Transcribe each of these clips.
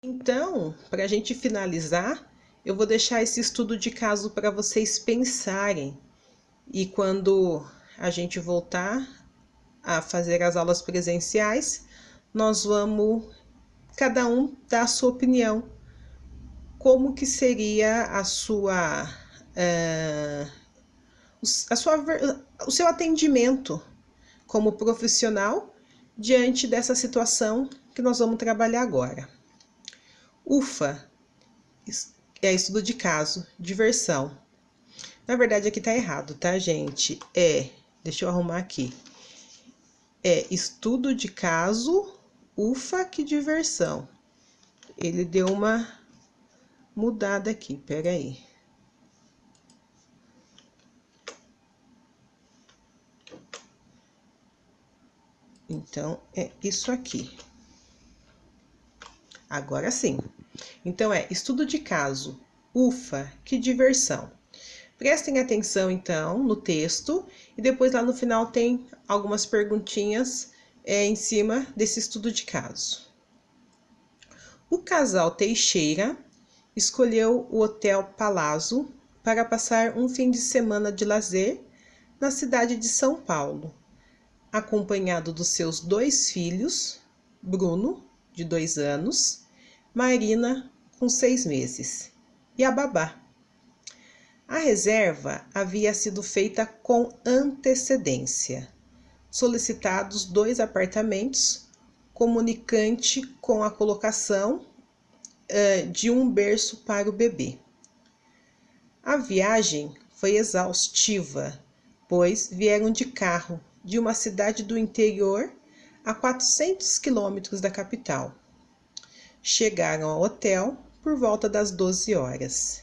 Então, para a gente finalizar, eu vou deixar esse estudo de caso para vocês pensarem. E quando a gente voltar a fazer as aulas presenciais, nós vamos cada um dar a sua opinião. Como que seria o seu atendimento como profissional diante dessa situação que nós vamos trabalhar agora. UFA é estudo de caso, diversão. Na verdade aqui tá errado, tá, gente? Deixa eu arrumar aqui. Estudo de caso, UFA, que diversão. Ele deu uma mudada aqui, peraí. Então, é isso aqui. Agora sim. Então, estudo de caso, UFA, que diversão. Prestem atenção, então, no texto e depois lá no final tem algumas perguntinhas em cima desse estudo de caso. O casal Teixeira escolheu o Hotel Palazzo para passar um fim de semana de lazer na cidade de São Paulo, acompanhado dos seus 2 filhos, Bruno, de 2 anos, Marina, com 6 meses, e a babá. A reserva havia sido feita com antecedência. Solicitados 2 apartamentos, comunicante com a colocação de um berço para o bebê. A viagem foi exaustiva, pois vieram de carro de uma cidade do interior a 400 quilômetros da capital. Chegaram ao hotel por volta das 12 horas.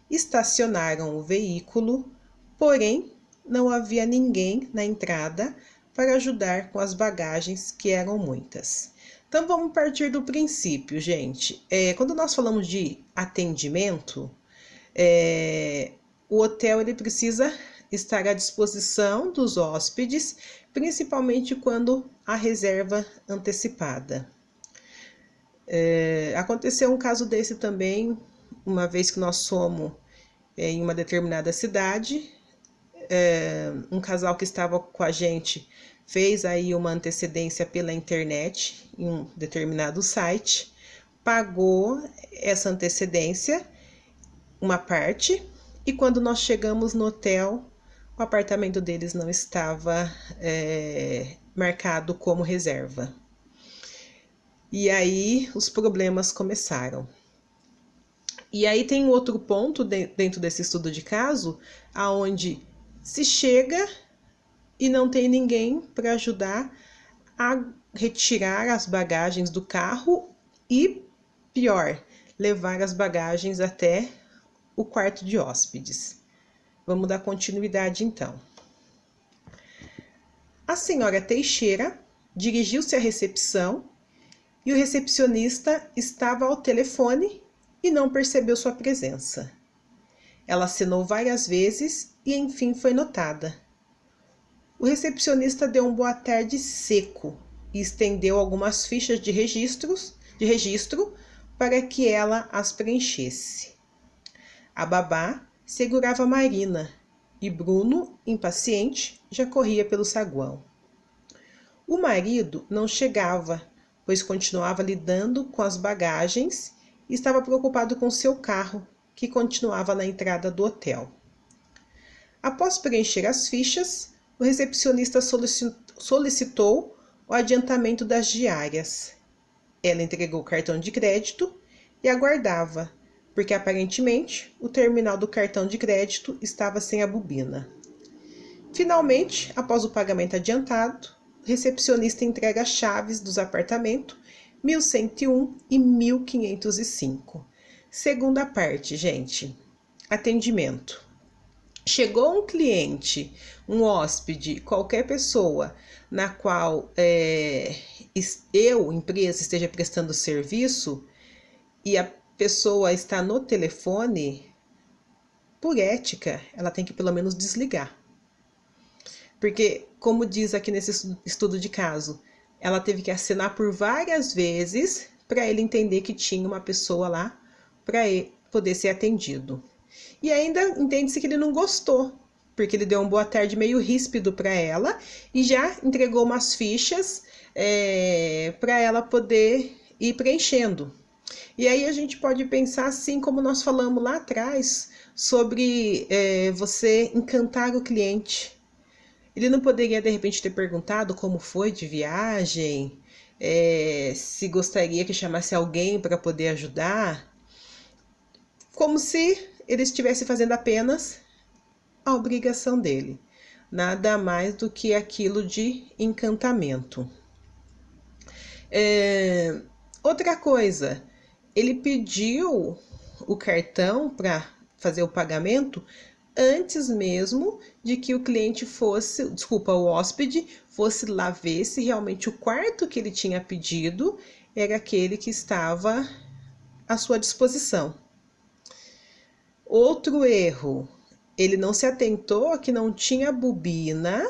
Estacionaram o veículo, porém não havia ninguém na entrada para ajudar com as bagagens, que eram muitas. Então vamos partir do princípio, gente. Quando nós falamos de atendimento, o hotel ele precisa estar à disposição dos hóspedes, principalmente quando há reserva antecipada. Aconteceu um caso desse também, uma vez que nós fomos em uma determinada cidade, um casal que estava com a gente fez aí uma antecedência pela internet em um determinado site, pagou essa antecedência, uma parte, e quando nós chegamos no hotel, o apartamento deles não estava marcado como reserva. E aí os problemas começaram. E aí tem um outro ponto dentro desse estudo de caso, aonde se chega e não tem ninguém para ajudar a retirar as bagagens do carro e, pior, levar as bagagens até o quarto de hóspedes. Vamos dar continuidade então. A senhora Teixeira dirigiu-se à recepção e o recepcionista estava ao telefone e não percebeu sua presença. Ela acenou várias vezes e enfim foi notada. O recepcionista deu um boa tarde seco e estendeu algumas fichas de registro para que ela as preenchesse. A babá segurava Marina e Bruno, impaciente, já corria pelo saguão. O marido não chegava, pois continuava lidando com as bagagens e estava preocupado com seu carro, que continuava na entrada do hotel. Após preencher as fichas, o recepcionista solicitou o adiantamento das diárias. Ela entregou o cartão de crédito e aguardava, porque aparentemente o terminal do cartão de crédito estava sem a bobina. Finalmente, após o pagamento adiantado, o recepcionista entrega as chaves dos apartamentos 1101 e 1505. Segunda parte, gente. Atendimento. Chegou um cliente, um hóspede, qualquer pessoa na qual empresa, esteja prestando serviço e a pessoa está no telefone, por ética, ela tem que pelo menos desligar. Porque, como diz aqui nesse estudo de caso, ela teve que assinar por várias vezes para ele entender que tinha uma pessoa lá para poder ser atendido. E ainda entende-se que ele não gostou, porque ele deu um boa tarde meio ríspido para ela e já entregou umas fichas para ela poder ir preenchendo. E aí a gente pode pensar assim como nós falamos lá atrás sobre você encantar o cliente. Ele não poderia de repente ter perguntado como foi de viagem, se gostaria que chamasse alguém para poder ajudar, como se ele estivesse fazendo apenas a obrigação dele, nada mais do que aquilo de encantamento. Outra coisa, ele pediu o cartão para fazer o pagamento antes mesmo de que o cliente fosse, desculpa, o hóspede fosse lá ver se realmente o quarto que ele tinha pedido era aquele que estava à sua disposição. Outro erro, ele não se atentou que não tinha bobina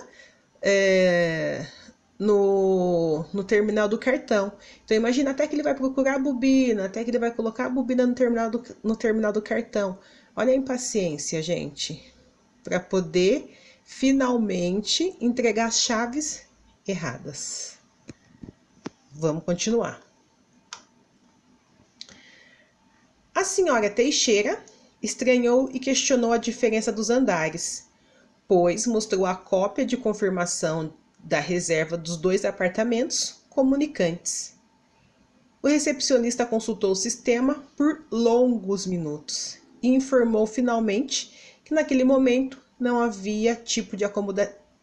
no terminal do cartão. Então imagina até que ele vai procurar a bobina, até que ele vai colocar a bobina no terminal do cartão. Olha a impaciência, gente, para poder finalmente entregar as chaves erradas. Vamos continuar. A senhora Teixeira estranhou e questionou a diferença dos andares, pois mostrou a cópia de confirmação da reserva dos 2 apartamentos comunicantes. O recepcionista consultou o sistema por longos minutos e informou finalmente que naquele momento não havia tipo de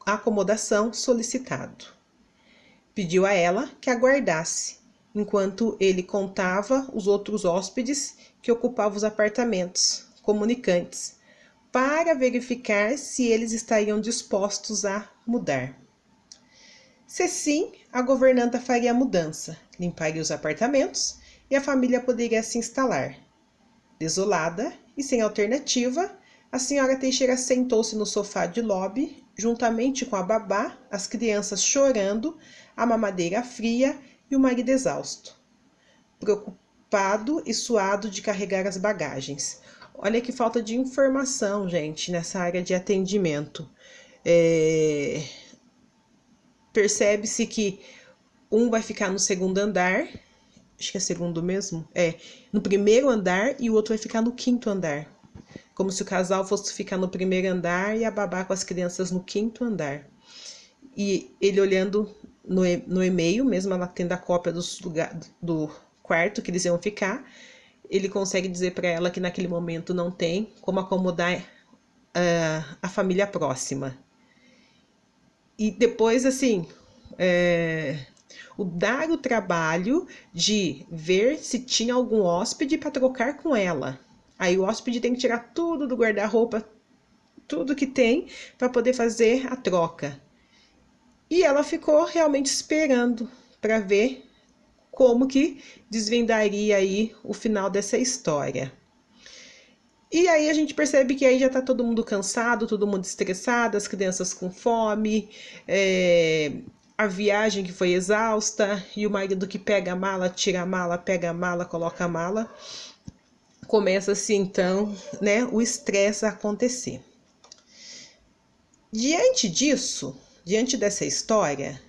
acomodação solicitado. Pediu a ela que aguardasse, enquanto ele contava os outros hóspedes que ocupavam os apartamentos comunicantes, para verificar se eles estariam dispostos a mudar. Se sim, a governanta faria a mudança, limparia os apartamentos e a família poderia se instalar. Desolada e sem alternativa, a senhora Teixeira sentou-se no sofá de lobby, juntamente com a babá, as crianças chorando, a mamadeira fria e o marido exausto, preocupado e suado de carregar as bagagens. Olha que falta de informação, gente, nessa área de atendimento. Percebe-se que um vai ficar no segundo andar, acho que é segundo mesmo, no primeiro andar, e o outro vai ficar no quinto andar. Como se o casal fosse ficar no primeiro andar e a babá com as crianças no quinto andar. E ele olhando no e-mail, mesmo ela tendo a cópia do quarto que eles iam ficar, ele consegue dizer para ela que naquele momento não tem como acomodar a família próxima. E depois, assim, dar o trabalho de ver se tinha algum hóspede para trocar com ela. Aí o hóspede tem que tirar tudo do guarda-roupa, tudo que tem, para poder fazer a troca. E ela ficou realmente esperando para ver como que desvendaria aí o final dessa história. E aí a gente percebe que aí já tá todo mundo cansado, todo mundo estressado, as crianças com fome, a viagem que foi exausta, e o marido que pega a mala, tira a mala, pega a mala, coloca a mala. Começa-se então, né, o estresse a acontecer. Diante disso, diante dessa história,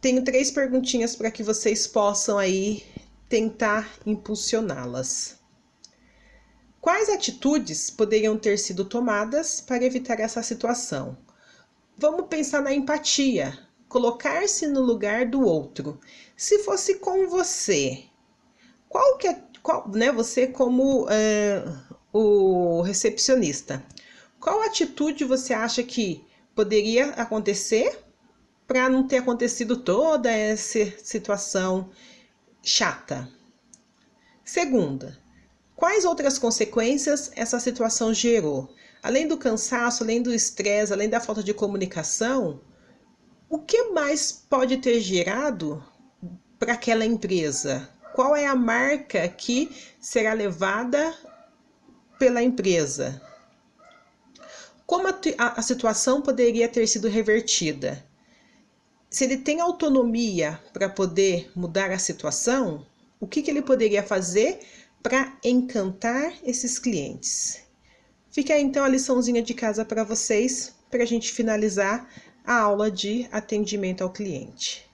tenho 3 perguntinhas para que vocês possam aí tentar impulsioná-las. Quais atitudes poderiam ter sido tomadas para evitar essa situação? Vamos pensar na empatia, colocar-se no lugar do outro. Se fosse com você, você como o recepcionista, qual atitude você acha que poderia acontecer para não ter acontecido toda essa situação chata? Segunda, quais outras consequências essa situação gerou? Além do cansaço, além do estresse, além da falta de comunicação, o que mais pode ter gerado para aquela empresa? Qual é a marca que será levada pela empresa? Como a situação poderia ter sido revertida? se ele tem autonomia para poder mudar a situação, o que ele poderia fazer para encantar esses clientes? Fica aí então a liçãozinha de casa para vocês, para a gente finalizar a aula de atendimento ao cliente.